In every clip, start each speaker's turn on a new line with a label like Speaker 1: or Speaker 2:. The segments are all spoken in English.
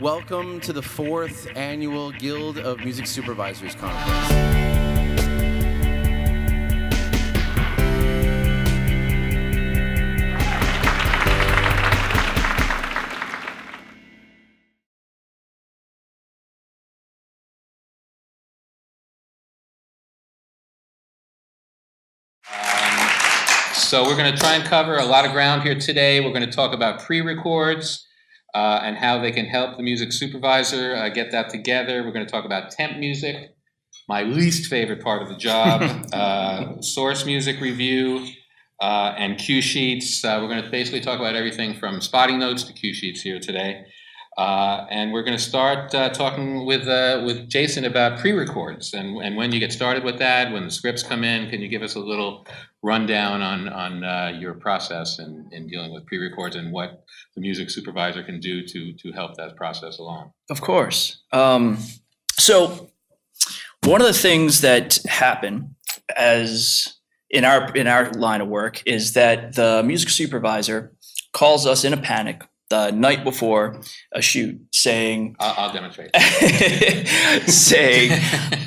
Speaker 1: welcome to the 4th Annual Guild of Music Supervisors Conference.
Speaker 2: So we're going to try and cover a lot of ground here today. We're going to talk about pre-records and how they can help the music supervisor get that together. We're going to talk about temp music, my least favorite part of the job, source music review, and cue sheets. We're going to basically talk about everything from spotting notes to cue sheets here today. And we're going to start talking with Jason about pre-records and when you get started with that, when the scripts come in. Can you give us a little rundown on your process in dealing with pre-records and what the music supervisor can do to help that process along?
Speaker 3: Of course. So one of the things that happen as in our line of work is that the music supervisor calls us in a panic the night before a shoot saying,
Speaker 2: I'll demonstrate.
Speaker 3: saying,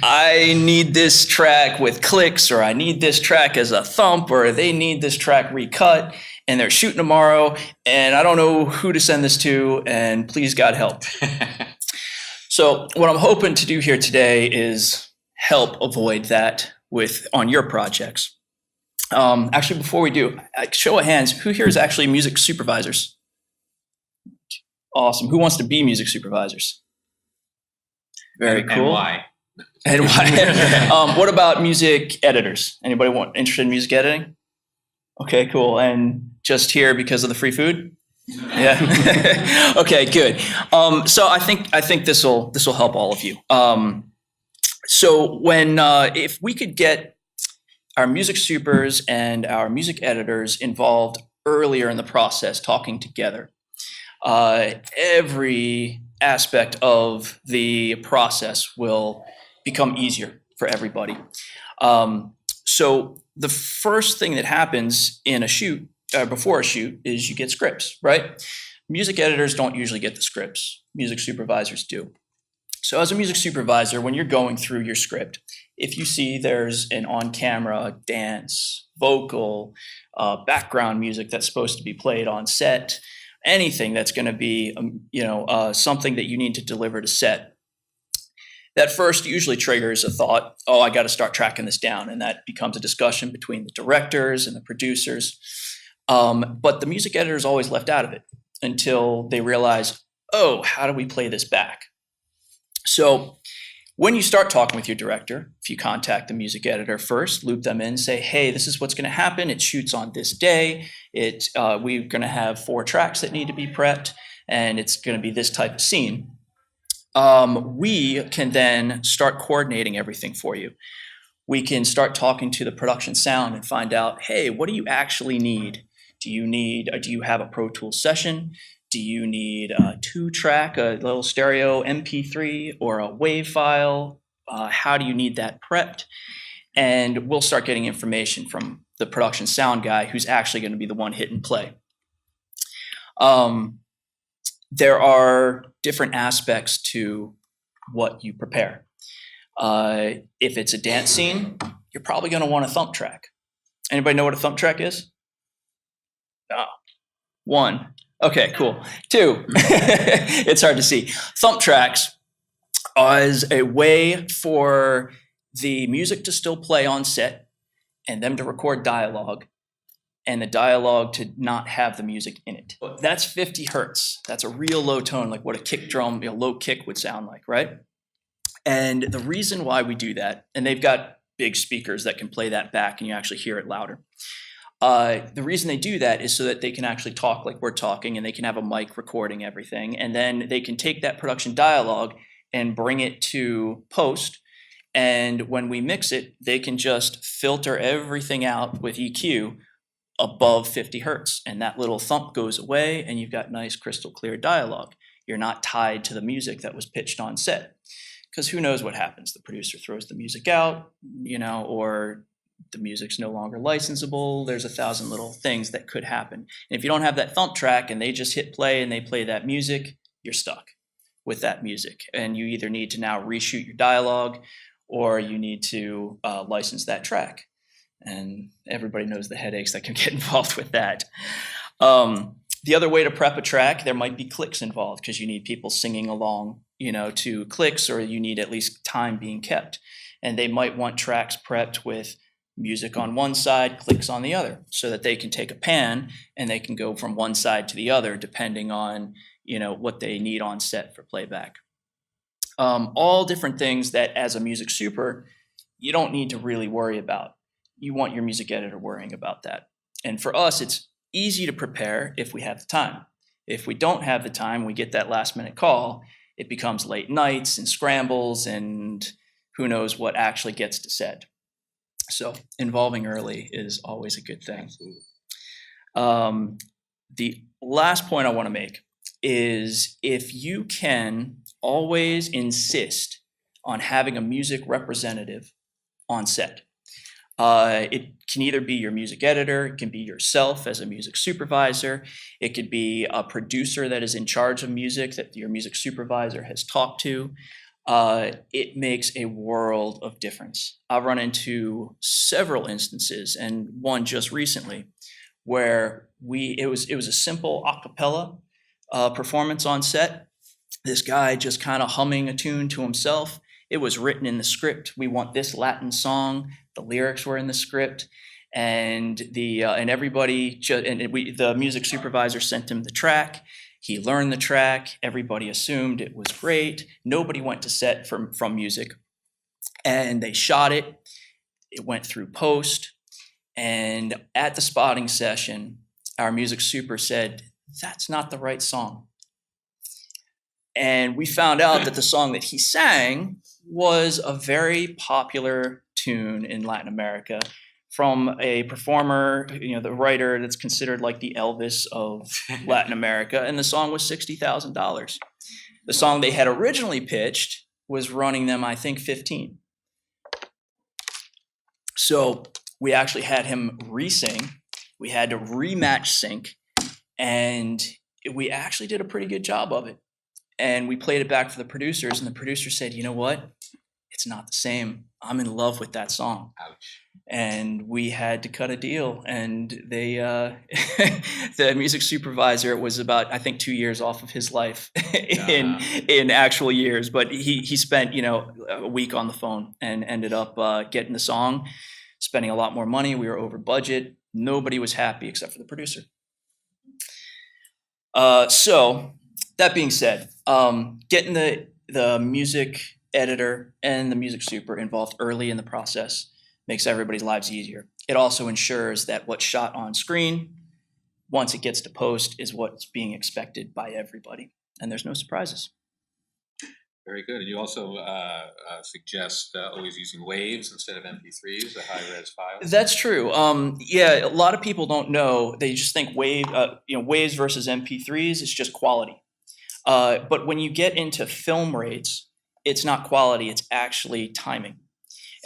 Speaker 3: I need this track with clicks, or I need this track as a thump, or they need this track recut, and they're shooting tomorrow, and I don't know who to send this to, and please God help. So what I'm hoping to do here today is help avoid that on your projects. Actually, before we do, show of hands, who here is actually music supervisors? Awesome. Who wants to be music supervisors? Very cool.
Speaker 2: And why?
Speaker 3: And why? What about music editors? Anybody interested in music editing? Okay, cool. And just here because of the free food? Yeah. Okay, good. So I think this will help all of you. So if we could get our music supers and our music editors involved earlier in the process, talking together, every aspect of the process will become easier for everybody. So the first thing that happens in a shoot, before a shoot, is you get scripts, right? Music editors don't usually get the scripts. Music supervisors do. So as a music supervisor, when you're going through your script, if you see there's an on-camera dance, vocal, background music that's supposed to be played on set, anything that's going to be, something that you need to deliver to set, that first usually triggers a thought, oh, I got to start tracking this down. And that becomes a discussion between the directors and the producers. But the music editor is always left out of it until they realize, oh, how do we play this back? So when you start talking with your director, if you contact the music editor first, loop them in, say, hey, this is what's going to happen. It shoots on this day. We're going to have 4 tracks that need to be prepped, and it's going to be this type of scene. We can then start coordinating everything for you. We can start talking to the production sound and find out, hey, what do you actually need? Do you have a Pro Tools session? Do you need a 2-track, a little stereo MP3, or a WAV file? How do you need that prepped? And we'll start getting information from the production sound guy who's actually going to be the one hitting play. There are different aspects to what you prepare. If it's a dance scene, you're probably going to want a thump track. Anybody know what a thump track is? No. 1. Okay, cool. 2, it's hard to see. Thump tracks is a way for the music to still play on set and them to record dialogue and the dialogue to not have the music in it. That's 50 hertz. That's a real low tone, like what a kick drum, low kick would sound like, right? And the reason why we do that, and they've got big speakers that can play that back and you actually hear it louder. The reason they do that is so that they can actually talk like we're talking, and they can have a mic recording everything. And then they can take that production dialogue and bring it to post. And when we mix it, they can just filter everything out with EQ above 50 hertz. And that little thump goes away and you've got nice crystal clear dialogue. You're not tied to the music that was pitched on set. Because who knows what happens? The producer throws the music out, or the music's no longer licensable. There's 1,000 little things that could happen. And if you don't have that thump track and they just hit play and they play that music, you're stuck with that music. And you either need to now reshoot your dialogue or you need to license that track. And everybody knows the headaches that can get involved with that. The other way to prep a track, there might be clicks involved because you need people singing along, to clicks, or you need at least time being kept. And they might want tracks prepped with music on one side, clicks on the other, so that they can take a pan and they can go from one side to the other depending on, what they need on set for playback. All different things that as a music super, you don't need to really worry about. You want your music editor worrying about that. And for us, it's easy to prepare if we have the time. If we don't have the time, we get that last minute call, it becomes late nights and scrambles and who knows what actually gets to set. So involving early is always a good thing. The last point I want to make is if you can always insist on having a music representative on set. It can either be your music editor, it can be yourself as a music supervisor, it could be a producer that is in charge of music that your music supervisor has talked to. It makes a world of difference. I've run into several instances, and one just recently, where it was a simple a cappella performance on set. This guy just kind of humming a tune to himself. It was written in the script. We want this Latin song. The lyrics were in the script, and the music supervisor sent him the track. He learned the track. Everybody assumed it was great. Nobody went to set from music, and they shot it. It went through post, and at the spotting session, our music super said, "That's not the right song." And we found out that the song that he sang was a very popular tune in Latin America from a performer, the writer that's considered like the Elvis of Latin America. And the song was $60,000. The song they had originally pitched was running them, I think, 15. So we actually had him re-sing. We had to rematch sync, and we actually did a pretty good job of it. And we played it back for the producers, and the producer said, "You know what? It's not the same. I'm in love with that song."
Speaker 2: Ouch.
Speaker 3: And we had to cut a deal. And they, the music supervisor was about, I think, 2 years off of his life in actual years. But he spent, a week on the phone and ended up getting the song, spending a lot more money. We were over budget. Nobody was happy except for the producer. So that being said, getting the music editor and the music super involved early in the process makes everybody's lives easier. It also ensures that what's shot on screen, once it gets to post, is what's being expected by everybody, and there's no surprises.
Speaker 2: Very good. And you also suggest always using waves instead of MP3s, the high-res files.
Speaker 3: That's true. Yeah, a lot of people don't know. They just think waves versus MP3s is just quality. But when you get into film rates, it's not quality, it's actually timing.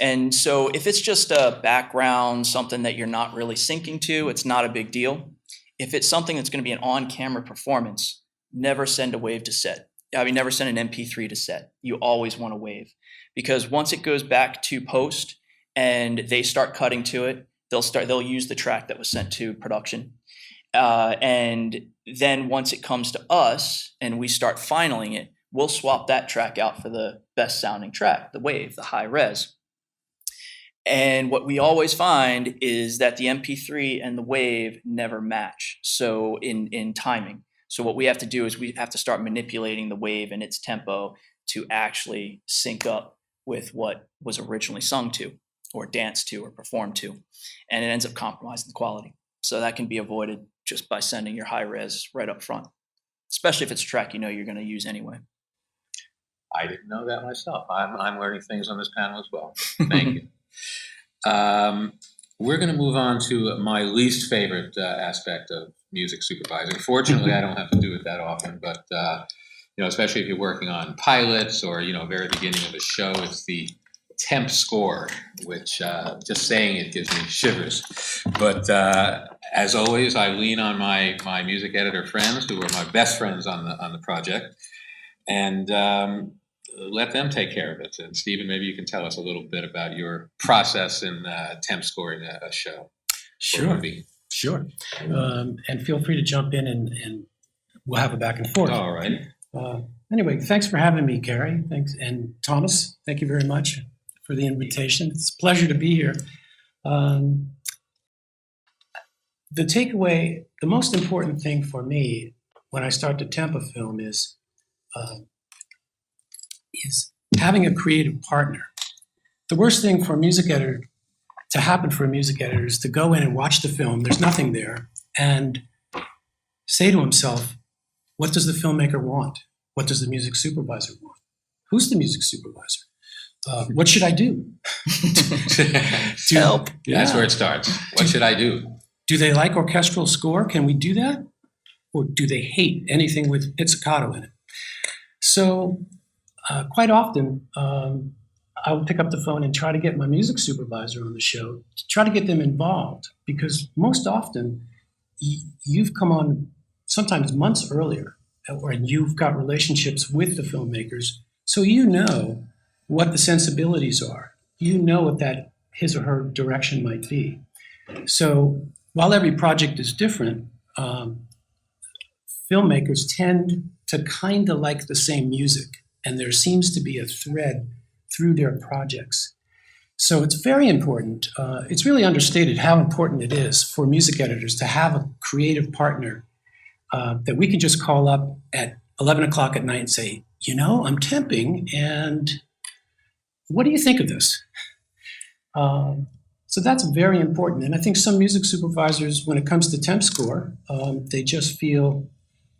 Speaker 3: And so if it's just a background, something that you're not really syncing to, it's not a big deal. If it's something that's going to be an on-camera performance, never send a wave to set. Never send an MP3 to set. You always want a wave, because once it goes back to post and they start cutting to it, they'll use the track that was sent to production. And then once it comes to us and we start finaling it, we'll swap that track out for the best sounding track, the wave, the high res. And what we always find is that the MP3 and the wave never match. So in timing. So what we have to do is we have to start manipulating the wave and its tempo to actually sync up with what was originally sung to or danced to or performed to. And it ends up compromising the quality. So that can be avoided just by sending your high res right up front, especially if it's a track you're going to use anyway.
Speaker 2: I didn't know that myself. I'm learning things on this panel as well. Thank you. We're going to move on to my least favorite aspect of music supervising. Fortunately, I don't have to do it that often, but especially if you're working on pilots or very beginning of a show, it's the temp score, which just saying it gives me shivers. But as always, I lean on my music editor friends, who are my best friends on the project. and let them take care of it. And Stephen, maybe you can tell us a little bit about your process in temp scoring a show or
Speaker 4: Sure,
Speaker 2: movie.
Speaker 4: sure. And feel free to jump in and we'll have a back and forth.
Speaker 2: All right.
Speaker 4: Anyway, thanks for having me, Gary. Thanks. And Thomas, thank you very much for the invitation. It's a pleasure to be here. The takeaway, the most important thing for me when I start to temp a film is having a creative partner. The worst thing for a music editor to happen for a music editor is to go in and watch the film, there's nothing there, and say to himself, what does the filmmaker want? What does the music supervisor want? Who's the music supervisor? What should I do?
Speaker 3: Help.
Speaker 2: That's where it starts. What should I do?
Speaker 4: Do they like orchestral score? Can we do that? Or do they hate anything with pizzicato in it? So quite often, I will pick up the phone and try to get my music supervisor on the show, to try to get them involved, because most often you've come on sometimes months earlier, or you've got relationships with the filmmakers, so you know what the sensibilities are. You know what that his or her direction might be. So while every project is different, filmmakers tend to kind of like the same music, and there seems to be a thread through their projects. So it's very important. It's really understated how important it is for music editors to have a creative partner that we can just call up at 11 o'clock at night and say, you know, I'm temping, and what do you think of this? So that's very important. And I think some music supervisors, when it comes to temp score, they just feel,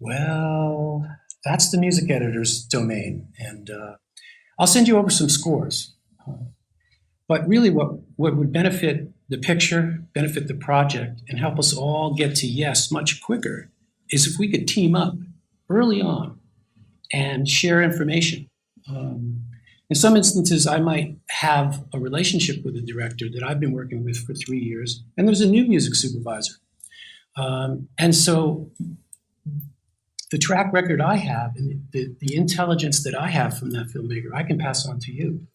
Speaker 4: well, that's the music editor's domain. And I'll send you over some scores. But really what would benefit the picture, benefit the project, and help us all get to yes much quicker is if we could team up early on and share information. In some instances, I might have a relationship with a director that I've been working with for 3 years, and there's a new music supervisor. And so the track record I have and the intelligence that I have from that filmmaker, I can pass on to you.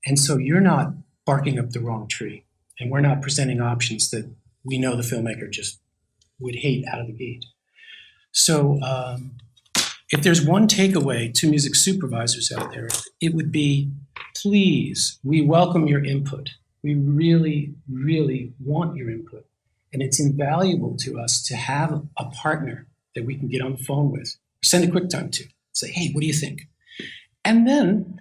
Speaker 4: And so you're not barking up the wrong tree, and we're not presenting options that we know the filmmaker just would hate out of the gate. So if there's one takeaway to music supervisors out there, it would be, please, we welcome your input. We really, really want your input. And it's invaluable to us to have a partner that we can get on the phone with, send a QuickTime to, say, hey, what do you think? And then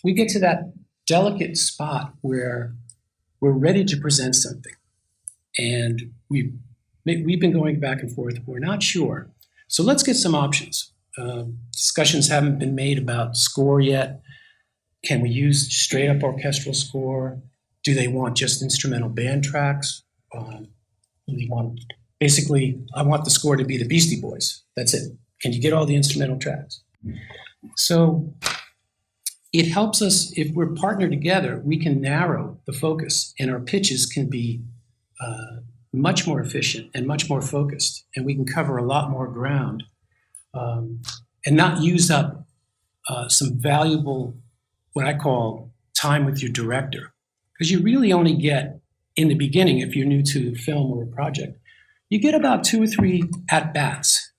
Speaker 4: we get to that delicate spot where we're ready to present something. And we've been going back and forth. We're not sure. So let's get some options. Discussions haven't been made about score yet. Can we use straight up orchestral score? Do they want just instrumental band tracks? Basically, I want the score to be the Beastie Boys. That's it. Can you get all the instrumental tracks? So it helps us, if we're partnered together, we can narrow the focus, and our pitches can be much more efficient and much more focused, and we can cover a lot more ground and not use up some valuable, what I call time with your director. Because you really only get, in the beginning, if you're new to film or a project, you get about 2 or 3 at-bats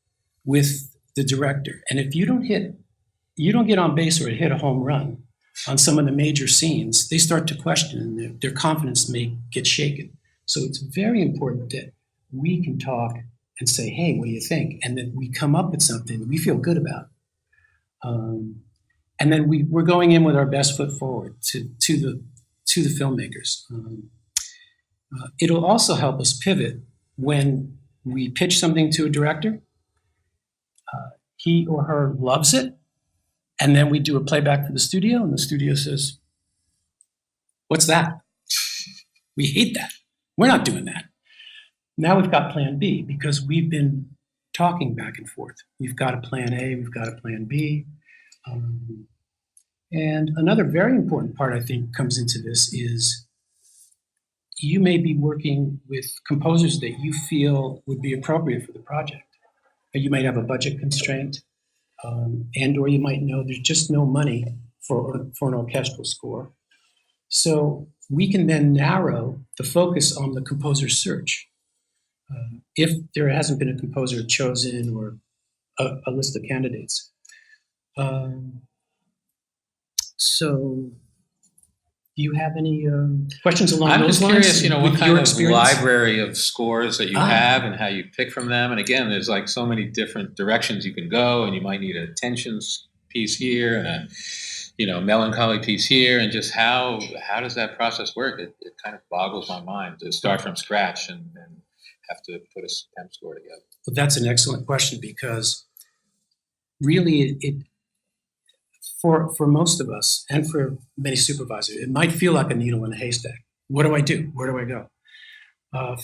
Speaker 4: with the director. And if you don't get on base or hit a home run on some of the major scenes, they start to question, and their confidence may get shaken. So it's very important that we can talk and say, hey, what do you think? And that we come up with something that we feel good about. And then we're going in with our best foot forward to the filmmakers. It'll also help us pivot when we pitch something to a director. He or her loves it, and then we do a playback for the studio, and the studio says, what's that? We hate that. We're not doing that. Now we've got plan B, because we've been talking back and forth. We've got a plan A, we've got a plan B. And another very important part, I think, comes into this is you may be working with composers that you feel would be appropriate for the project. You might have a budget constraint. and or you might know there's just no money for an orchestral score. So we can then narrow the focus on the composer search. If there hasn't been a composer chosen or a list of candidates. So do you have any questions along
Speaker 2: I'm
Speaker 4: those
Speaker 2: just
Speaker 4: lines?
Speaker 2: curious, what
Speaker 4: with
Speaker 2: kind
Speaker 4: your
Speaker 2: of
Speaker 4: experience?
Speaker 2: library of scores that you have and how you pick from them. And again, there's like so many different directions you can go, and you might need a tensions piece here and a, melancholy piece here, and just how does that process work? It kind of boggles my mind to start from scratch and have to put a temp score together.
Speaker 4: Well, that's an excellent question, because really for most of us and for many supervisors, it might feel like a needle in a haystack. What do I do? Where do I go?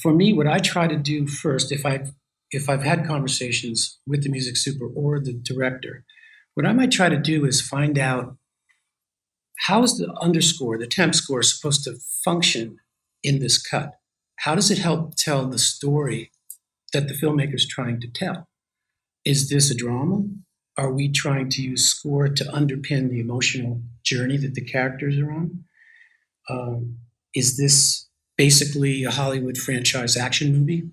Speaker 4: For me, what I try to do first, if I've had conversations with the music super or the director, what I might try to do is find out how is the underscore, the temp score, supposed to function in this cut? How does it help tell the story that the filmmaker's trying to tell? Is this a drama? Are we trying to use score to underpin the emotional journey that the characters are on? Is this basically a Hollywood franchise action movie?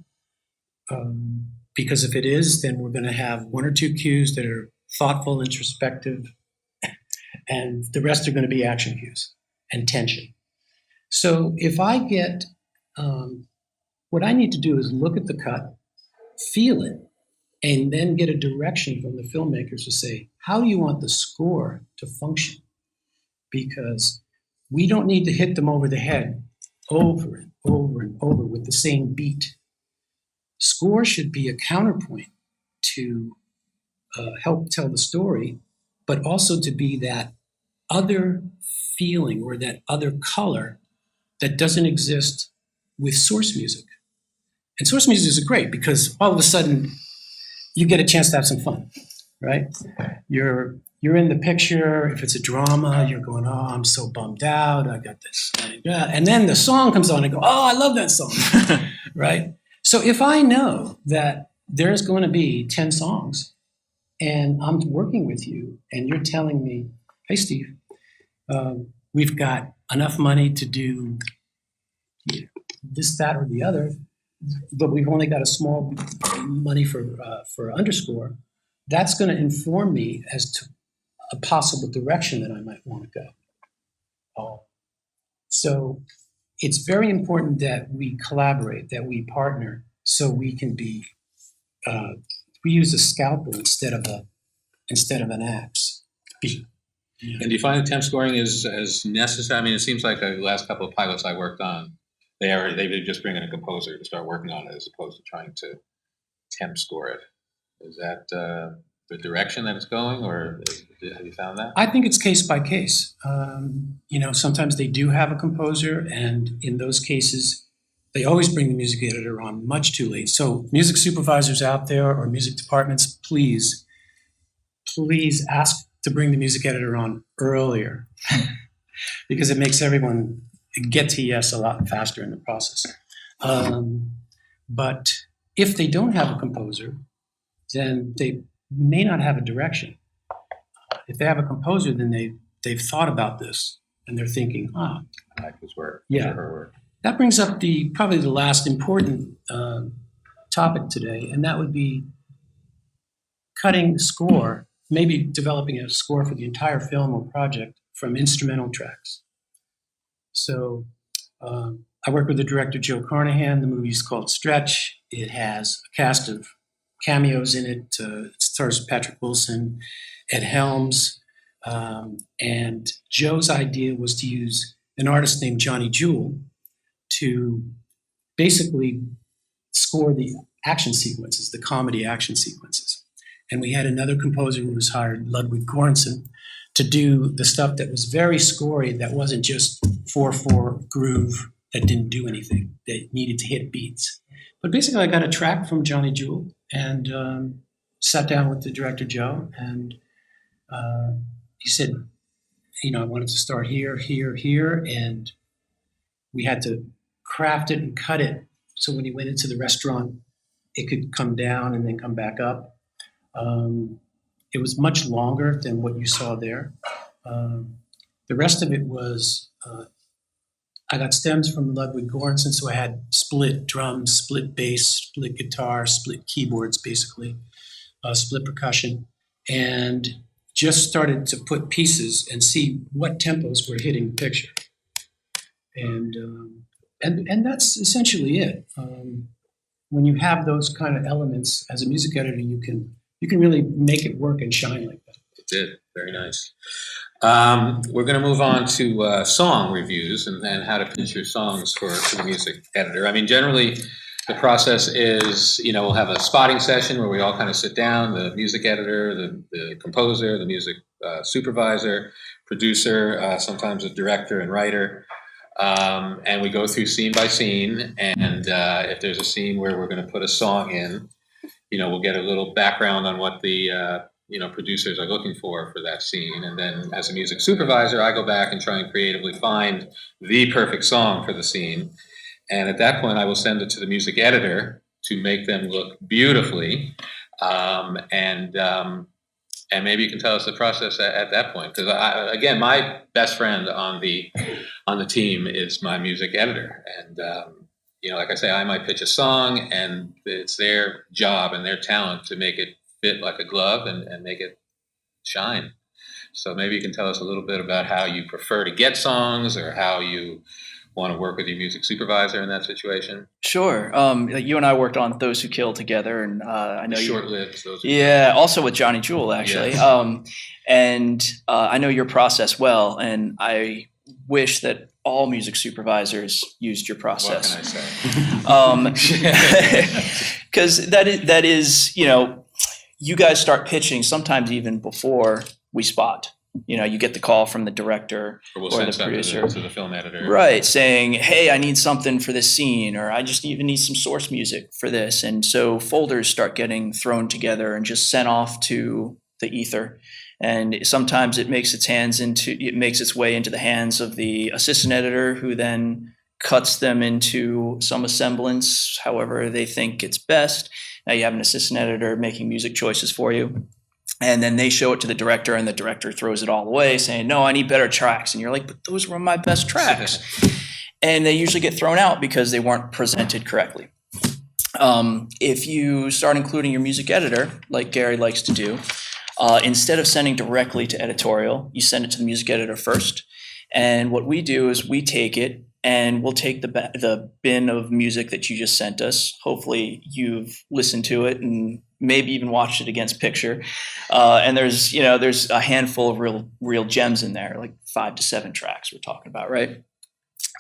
Speaker 4: Because if it is, then we're going to have one or two cues that are thoughtful, introspective, and the rest are going to be action cues and tension. So if I get, what I need to do is look at the cut, feel it, and then get a direction from the filmmakers to say, how do you want the score to function? Because we don't need to hit them over the head over and over and over with the same beat. Score should be a counterpoint to help tell the story, but also to be that other feeling or that other color that doesn't exist with source music. And source music is great because all of a sudden you get a chance to have some fun, right? You're in the picture. If it's a drama, you're going, oh, I'm so bummed out. I got this. And then the song comes on and go, oh, I love that song, right? So if I know that there's going to be 10 songs and I'm working with you and you're telling me, hey, Steve, we've got enough money to do this, that, or the other, but we've only got a small money for underscore, that's going to inform me as to a possible direction that I might want to go. So it's very important that we collaborate, that we partner, so we can be. We use a scalpel instead of an axe.
Speaker 2: And do you find that temp scoring is as necessary? I mean, it seems like the last couple of pilots I worked on, they just bring in a composer to start working on it as opposed to trying to temp score it. Is that the direction that it's going, or have you found that?
Speaker 4: I think it's case by case. Sometimes they do have a composer, and in those cases, they always bring the music editor on much too late. So music supervisors out there or music departments, please ask to bring the music editor on earlier because it makes everyone get to yes a lot faster in the process. But if they don't have a composer, then they may not have a direction. If they have a composer, then they've thought about this and they're thinking,
Speaker 2: I like this work.
Speaker 4: Yeah.
Speaker 2: Her work.
Speaker 4: That brings up probably the last important topic today, and that would be cutting score, maybe developing a score for the entire film or project from instrumental tracks. So I work with the director, Joe Carnahan. The movie's called Stretch. It has a cast of cameos in it. It stars Patrick Wilson, Ed Helms, and Joe's idea was to use an artist named Johnny Jewell to basically score the action sequences, the comedy action sequences. And we had another composer who was hired, Ludwig Göransson, to do the stuff that was very scory, that wasn't just 4/4 groove that didn't do anything, that needed to hit beats. But basically I got a track from Johnny Jewell and sat down with the director, Joe, and he said, I wanted to start here, here, here, and we had to craft it and cut it so when he went into the restaurant, it could come down and then come back up. It was much longer than what you saw there. The rest of it was, I got stems from Ludwig Göransson, so I had split drums, split bass, split guitar, split keyboards, basically, split percussion, and just started to put pieces and see what tempos were hitting the picture. And that's essentially it. When you have those kind of elements as a music editor, you can really make it work and shine like that.
Speaker 2: It did. Very nice. We're going to move on to song reviews and how to pitch your songs for the music editor. I mean, generally, the process is, we'll have a spotting session where we all kind of sit down, the music editor, the composer, the music supervisor, producer, sometimes a director and writer. And we go through scene by scene. And if there's a scene where we're going to put a song in, we'll get a little background on what the producers are looking for that scene. And then as a music supervisor, I go back and try and creatively find the perfect song for the scene. And at that point, I will send it to the music editor to make them look beautifully. And maybe you can tell us the process at that point. Because again, my best friend on the team is my music editor. And like I say, I might pitch a song, and it's their job and their talent to make it fit like a glove and make it shine. So maybe you can tell us a little bit about how you prefer to get songs, or how you want to work with your music supervisor in that situation.
Speaker 3: Sure. You and I worked on Those Who Kill together, and I know
Speaker 2: short-lived.
Speaker 3: Also with Johnny Jewel, actually.
Speaker 2: Yes.
Speaker 3: And I know your process well, and I wish that all music supervisors used your process.
Speaker 2: What can I
Speaker 3: say? Because that is, you guys start pitching sometimes even before we spot. You get the call from the director
Speaker 2: or
Speaker 3: the producer
Speaker 2: to the film editor,
Speaker 3: right, saying, "Hey, I need something for this scene," or "I just even need some source music for this." And so folders start getting thrown together and just sent off to the ether. And sometimes it makes its way into the hands of the assistant editor, who then cuts them into some semblance, however they think it's best. Now you have an assistant editor making music choices for you. And then they show it to the director, and the director throws it all away, saying, "No, I need better tracks." And you're like, "But those were my best tracks." And they usually get thrown out because they weren't presented correctly. If you start including your music editor, like Gary likes to do, instead of sending directly to editorial, you send it to the music editor first. And what we do is we take it, and we'll take the bin of music that you just sent us. Hopefully you've listened to it and maybe even watched it against picture. And there's a handful of real gems in there, like 5 to 7 tracks we're talking about, right?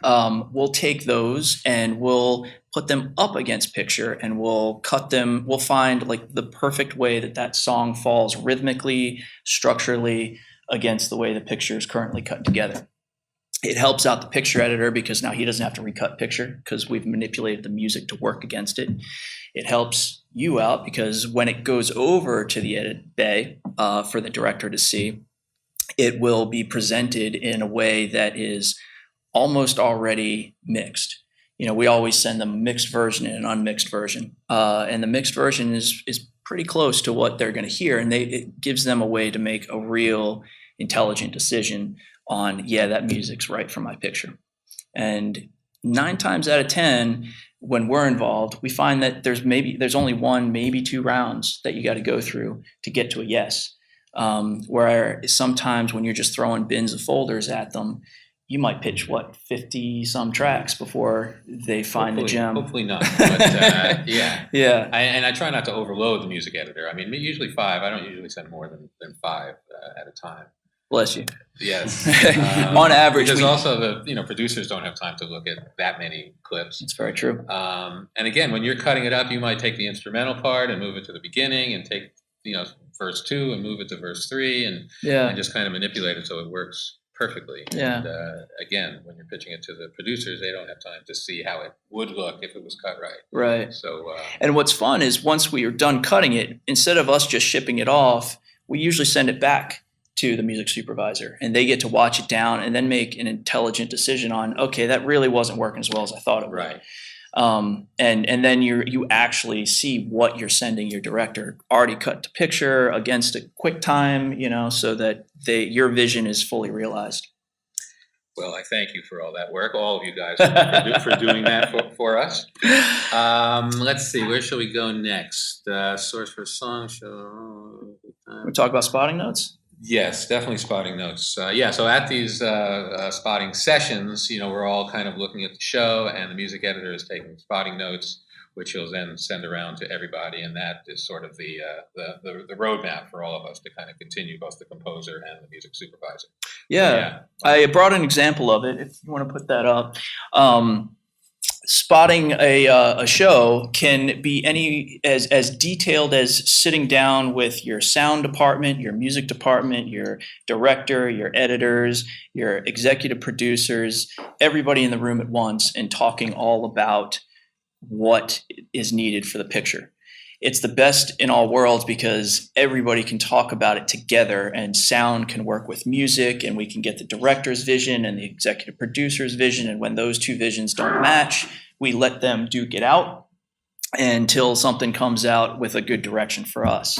Speaker 3: We'll take those and we'll put them up against picture, and we'll cut them. We'll find like the perfect way that song falls rhythmically, structurally against the way the picture is currently cut together. It helps out the picture editor because now he doesn't have to recut picture because we've manipulated the music to work against it. It helps you out because when it goes over to the edit bay for the director to see, it will be presented in a way that is almost already mixed. We always send them a mixed version and an unmixed version. And the mixed version is pretty close to what they're going to hear. And it gives them a way to make a real intelligent decision on, that music's right for my picture. And 9 times out of 10, when we're involved, we find that there's only 1, maybe 2 rounds that you got to go through to get to a yes. Where sometimes when you're just throwing bins of folders at them, you might pitch 50 some tracks before they find the gem.
Speaker 2: Hopefully not. But
Speaker 3: yeah.
Speaker 2: I try not to overload the music editor. I mean, usually 5. I don't usually send more than 5 at a time.
Speaker 3: Bless you.
Speaker 2: Yes.
Speaker 3: On average,
Speaker 2: because also the producers don't have time to look at that many clips.
Speaker 3: It's very true.
Speaker 2: And again, when you're cutting it up, you might take the instrumental part and move it to the beginning, and take verse 2 and move it to verse 3, and just kind of manipulate it so it works perfectly.
Speaker 3: Yeah.
Speaker 2: And again, when you're pitching it to the producers, they don't have time to see how it would look if it was cut right.
Speaker 3: Right.
Speaker 2: So.
Speaker 3: And what's fun is once we are done cutting it, instead of us just shipping it off, we usually send it back to the music supervisor, and they get to watch it down and then make an intelligent decision on, okay, that really wasn't working as well as I thought it would.
Speaker 2: Right.
Speaker 3: And then you actually see what you're sending your director already cut to picture against a QuickTime, so that your vision is fully realized.
Speaker 2: Well, I thank you for all that work, all of you guys, for doing that for us. Let's see, where shall we go next? Source for song show.
Speaker 3: We talk about spotting notes?
Speaker 2: Yes, definitely spotting notes. So at these spotting sessions, we're all kind of looking at the show, and the music editor is taking spotting notes, which he'll then send around to everybody, and that is sort of the roadmap for all of us to kind of continue, both the composer and the music supervisor.
Speaker 3: Yeah. I brought an example of it, if you want to put that up. Spotting a show can be as detailed as sitting down with your sound department, your music department, your director, your editors, your executive producers, everybody in the room at once, and talking all about what is needed for the picture. It's the best in all worlds because everybody can talk about it together, and sound can work with music, and we can get the director's vision and the executive producer's vision. And when those two visions don't match, we let them duke it out until something comes out with a good direction for us.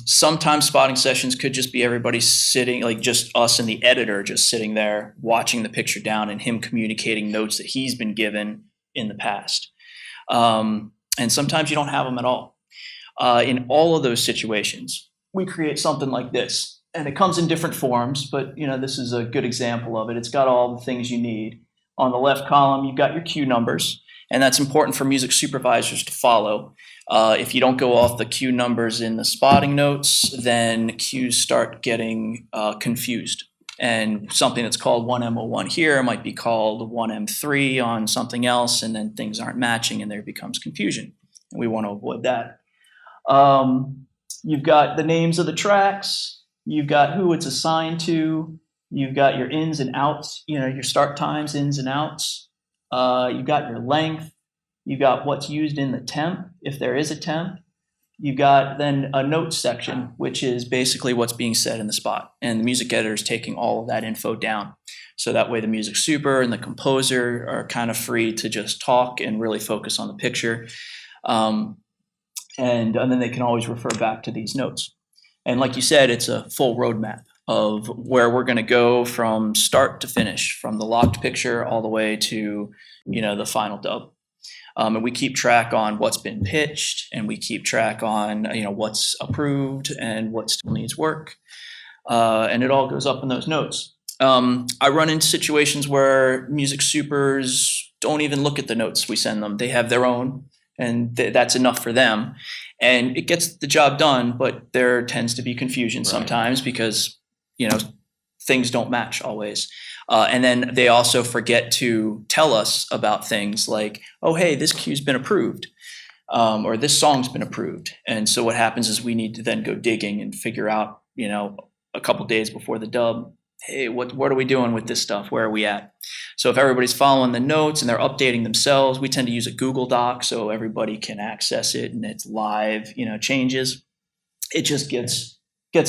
Speaker 3: Sometimes spotting sessions could just be everybody sitting, like just us and the editor just sitting there watching the picture down and him communicating notes that he's been given in the past. And sometimes you don't have them at all. In all of those situations, we create something like this. And it comes in different forms, but this is a good example of it. It's got all the things you need. On the left column, you've got your cue numbers, and that's important for music supervisors to follow. If you don't go off the cue numbers in the spotting notes, then cues start getting confused. And something that's called 1M01 here might be called 1M3 on something else, and then things aren't matching and there becomes confusion. And we want to avoid that. You've got the names of the tracks, you've got who it's assigned to, you've got your ins and outs, your start times, ins and outs. You've got your length, you've got what's used in the temp, if there is a temp. You've got then a notes section, which is basically what's being said in the spot. And the music editor is taking all of that info down. So that way the music super and the composer are kind of free to just talk and really focus on the picture. And then they can always refer back to these notes. And like you said, it's a full roadmap of where we're going to go from start to finish, from the locked picture all the way to, the final dub. And we keep track on what's been pitched, and we keep track on what's approved and what still needs work, and it all goes up in those notes. I run into situations where music supers don't even look at the notes we send them; they have their own, and that's enough for them, and it gets the job done. But there tends to be confusion sometimes because things don't match always. And then they also forget to tell us about things like, oh, hey, this cue's been approved, or this song's been approved. And so what happens is we need to then go digging and figure out, a couple days before the dub, hey, what are we doing with this stuff? Where are we at? So if everybody's following the notes and they're updating themselves, we tend to use a Google Doc so everybody can access it and it's live, changes. It just gets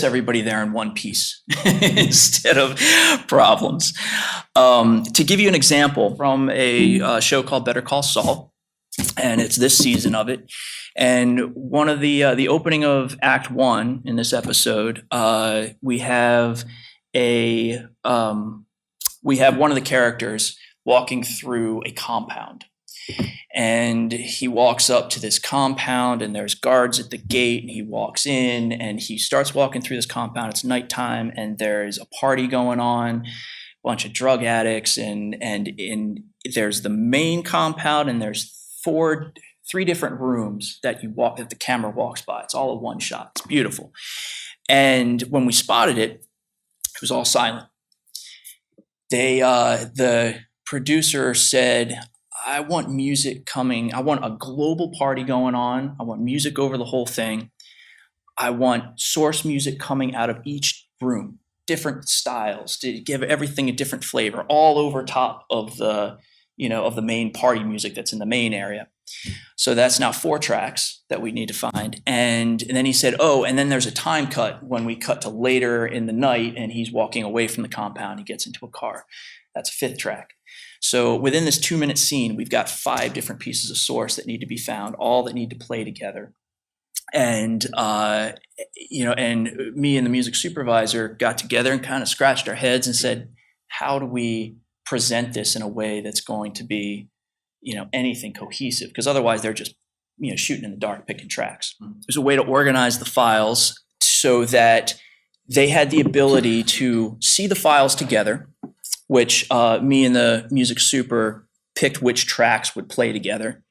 Speaker 3: everybody there in one piece instead of problems. To give you an example from a show called Better Call Saul, and it's this season of it. And one of the opening of Act 1 in this episode, we have one of the characters walking through a compound. And he walks up to this compound and there's guards at the gate, and he walks in and he starts walking through this compound. It's nighttime and there's a party going on, a bunch of drug addicts, and there's the main compound, and there's three different rooms that the camera walks by. It's all a one shot. It's beautiful. And when we spotted it, it was all silent. The producer said, I want music coming. I want a global party going on. I want music over the whole thing. I want source music coming out of each room, different styles to give everything a different flavor, all over top of the main party music that's in the main area. So that's now 4 tracks that we need to find. And then he said, oh, and then there's a time cut when we cut to later in the night and he's walking away from the compound. He gets into a car. That's a 5th track. So within this 2-minute scene, we've got 5 different pieces of source that need to be found, all that need to play together. And, and me and the music supervisor got together and kind of scratched our heads and said, how do we present this in a way that's going to be, anything cohesive? Because otherwise they're just, shooting in the dark, picking tracks. There's a way to organize the files so that they had the ability to see the files together, which me and the music super picked which tracks would play together.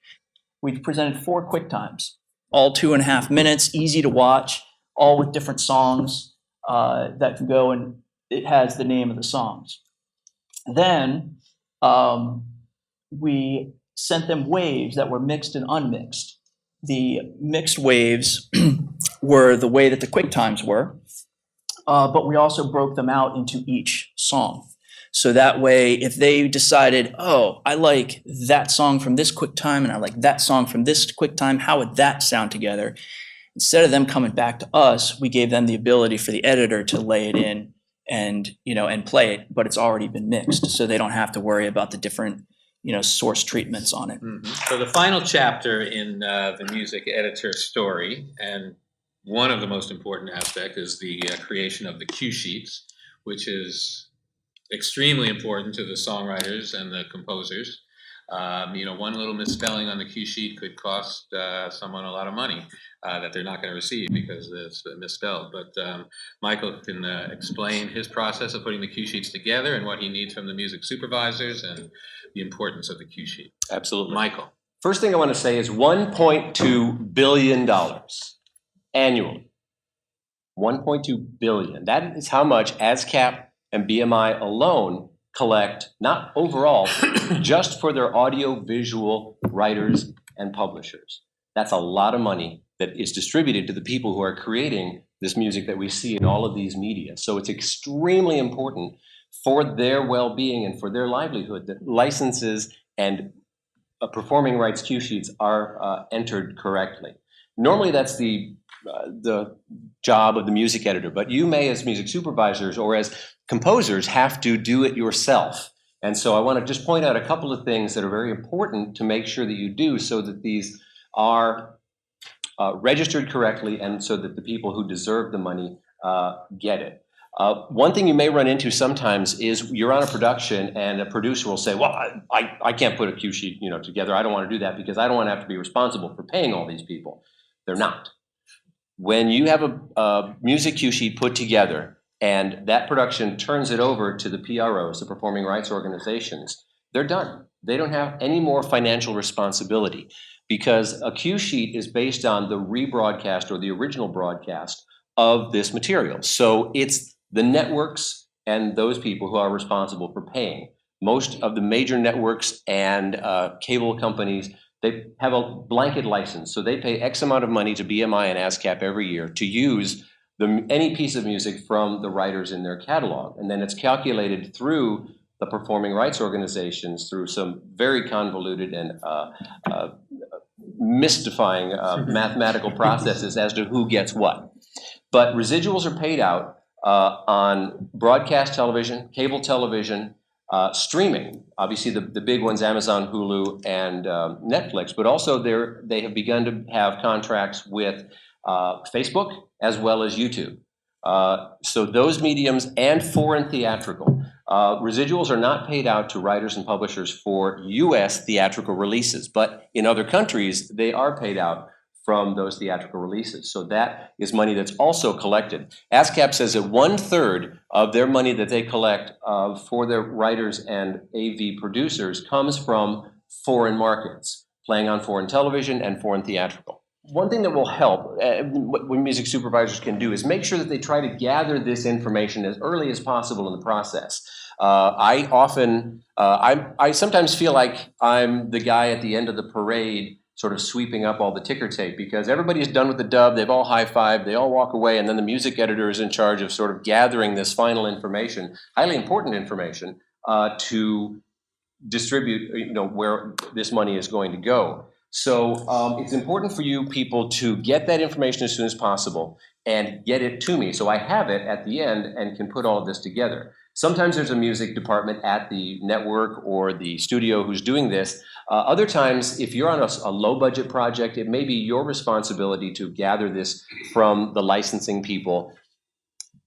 Speaker 3: We presented 4 quick times, all 2.5 minutes, easy to watch, all with different songs that can go, and it has the name of the songs. Then we sent them waves that were mixed and unmixed. The mixed waves were the way that the quick times were, but we also broke them out into each song. So that way, if they decided, oh, I like that song from this quick time and I like that song from this quick time, how would that sound together? Instead of them coming back to us, we gave them the ability for the editor to lay it in and play it, but it's already been mixed, so they don't have to worry about the different source treatments on it.
Speaker 2: Mm-hmm. So the final chapter in the music editor story, and one of the most important aspects, is the creation of the cue sheets, which is extremely important to the songwriters and the composers. One little misspelling on the cue sheet could cost someone a lot of money that they're not going to receive because it's misspelled. But Michael can explain his process of putting the cue sheets together and what he needs from the music supervisors and the importance of the cue sheet.
Speaker 5: Absolutely.
Speaker 2: Michael.
Speaker 5: First thing I want to say is $1.2 billion annually. $1.2 billion. That is how much ASCAP and BMI alone collect, not overall, just for their audio-visual writers and publishers. That's a lot of money that is distributed to the people who are creating this music that we see in all of these media. So it's extremely important for their well-being and for their livelihood that licenses and performing rights cue sheets are entered correctly. Normally that's the job of the music editor, but you may, as music supervisors or as composers, have to do it yourself. And so I want to just point out a couple of things that are very important to make sure that you do so that these are registered correctly and so that the people who deserve the money get it. One thing you may run into sometimes is you're on a production and a producer will say, well, I can't put a cue sheet together. I don't want to do that because I don't want to have to be responsible for paying all these people. They're not. When you have a music cue sheet put together and that production turns it over to the PROs, the performing rights organizations, they're done. They don't have any more financial responsibility because a cue sheet is based on the rebroadcast or the original broadcast of this material. So it's the networks and those people who are responsible for paying. Most of the major networks and cable companies, they have a blanket license. So they pay X amount of money to BMI and ASCAP every year to use any piece of music from the writers in their catalog. And then it's calculated through the performing rights organizations through some very convoluted and mystifying mathematical processes as to who gets what. But residuals are paid out on broadcast television, cable television, streaming. Obviously, the big ones, Amazon, Hulu, and Netflix, but also they have begun to have contracts with Facebook as well as YouTube. So those mediums and foreign theatrical. Residuals are not paid out to writers and publishers for U.S. theatrical releases, but in other countries, they are paid out from those theatrical releases. So that is money that's also collected. ASCAP says that 1/3 of their money that they collect for their writers and AV producers comes from foreign markets, playing on foreign television and foreign theatrical. One thing that will help, what music supervisors can do, is make sure that they try to gather this information as early as possible in the process. I sometimes feel like I'm the guy at the end of the parade sort of sweeping up all the ticker tape because everybody's done with the dub, they've all high-fived, they all walk away, and then the music editor is in charge of sort of gathering this final information, highly important information, to distribute, where this money is going to go. So it's important for you people to get that information as soon as possible and get it to me so I have it at the end and can put all of this together. Sometimes there's a music department at the network or the studio who's doing this. Other times, if you're on a low-budget project, it may be your responsibility to gather this from the licensing people.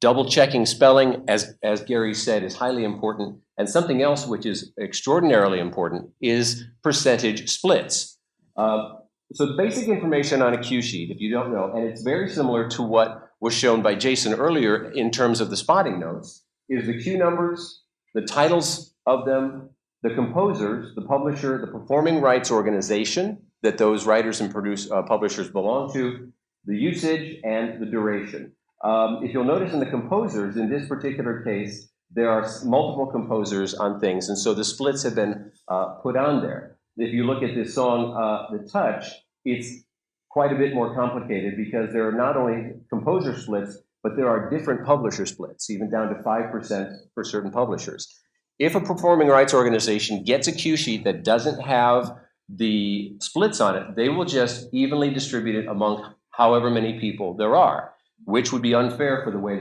Speaker 5: Double-checking spelling, as Gary said, is highly important. And something else which is extraordinarily important is percentage splits. So the basic information on a cue sheet, if you don't know, and it's very similar to what was shown by Jason earlier in terms of the spotting notes, is the cue numbers, the titles of them, the composers, the publisher, the performing rights organization that those writers and publishers belong to, the usage, and the duration. If you'll notice in the composers, in this particular case, there are multiple composers on things, and so the splits have been put on there. If you look at this song, The Touch, it's quite a bit more complicated because there are not only composer splits, but there are different publisher splits, even down to 5% for certain publishers. If a performing rights organization gets a cue sheet that doesn't have the splits on it, they will just evenly distribute it among however many people there are, which would be unfair for the way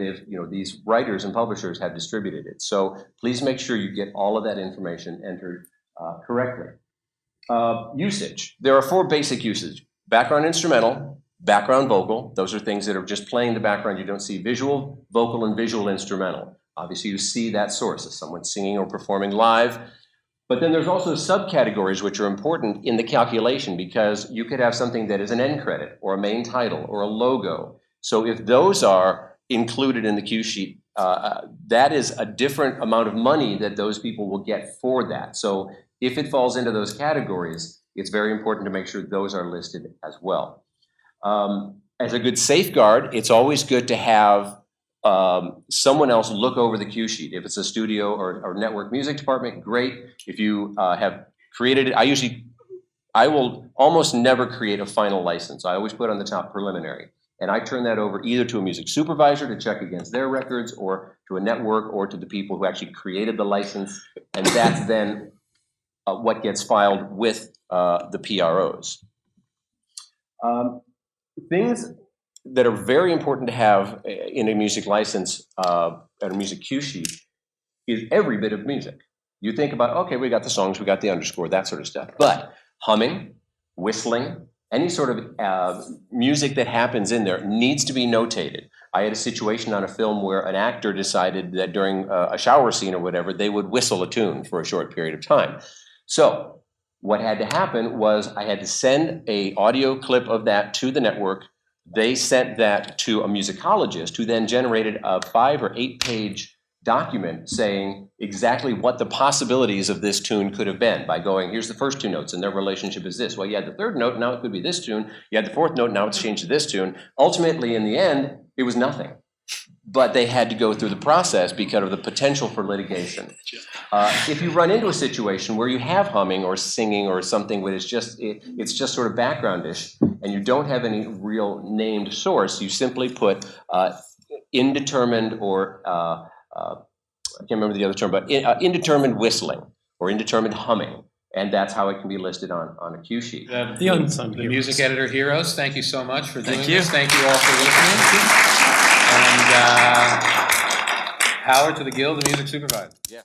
Speaker 5: these writers and publishers have distributed it. So please make sure you get all of that information entered correctly. Usage. There are 4 basic usages: background instrumental, background vocal. Those are things that are just playing the background. You don't see visual, vocal, and visual instrumental. Obviously, you see that source as someone singing or performing live. But then there's also subcategories which are important in the calculation because you could have something that is an end credit or a main title or a logo. So if those are included in the cue sheet, that is a different amount of money that those people will get for that. So if it falls into those categories, it's very important to make sure those are listed as well. As a good safeguard, it's always good to have someone else look over the cue sheet. If it's a studio or network music department, great. If you have created it, I will almost never create a final license. I always put on the top preliminary. And I turn that over either to a music supervisor to check against their records or to a network or to the people who actually created the license. And that's then what gets filed with the PROs. Things that are very important to have in a music license and a music cue sheet is every bit of music. You think about, okay, we got the songs, we got the underscore, that sort of stuff. But humming, whistling, any sort of music that happens in there needs to be notated. I had a situation on a film where an actor decided that during a shower scene or whatever, they would whistle a tune for a short period of time. So what had to happen was I had to send an audio clip of that to the network. They sent that to a musicologist who then generated a 5 or 8 page document saying exactly what the possibilities of this tune could have been by going, here's the first 2 notes and their relationship is this. Well, you had the 3rd note, now it could be this tune. You had the 4th note, now it's changed to this tune. Ultimately, in the end, it was nothing. But they had to go through the process because of the potential for litigation. If you run into a situation where you have humming or singing or something where it's just sort of backgroundish and you don't have any real named source, you simply put indeterminate or I can't remember the other term, but indeterminate whistling or indeterminate humming. And that's how it can be listed on a cue sheet.
Speaker 4: The unsung
Speaker 2: The
Speaker 4: heroes.
Speaker 2: music editor heroes, thank you so much for doing
Speaker 3: Thank you.
Speaker 2: this. Thank you all for listening. And power to the Guild of Music Supervisors.
Speaker 5: Yeah.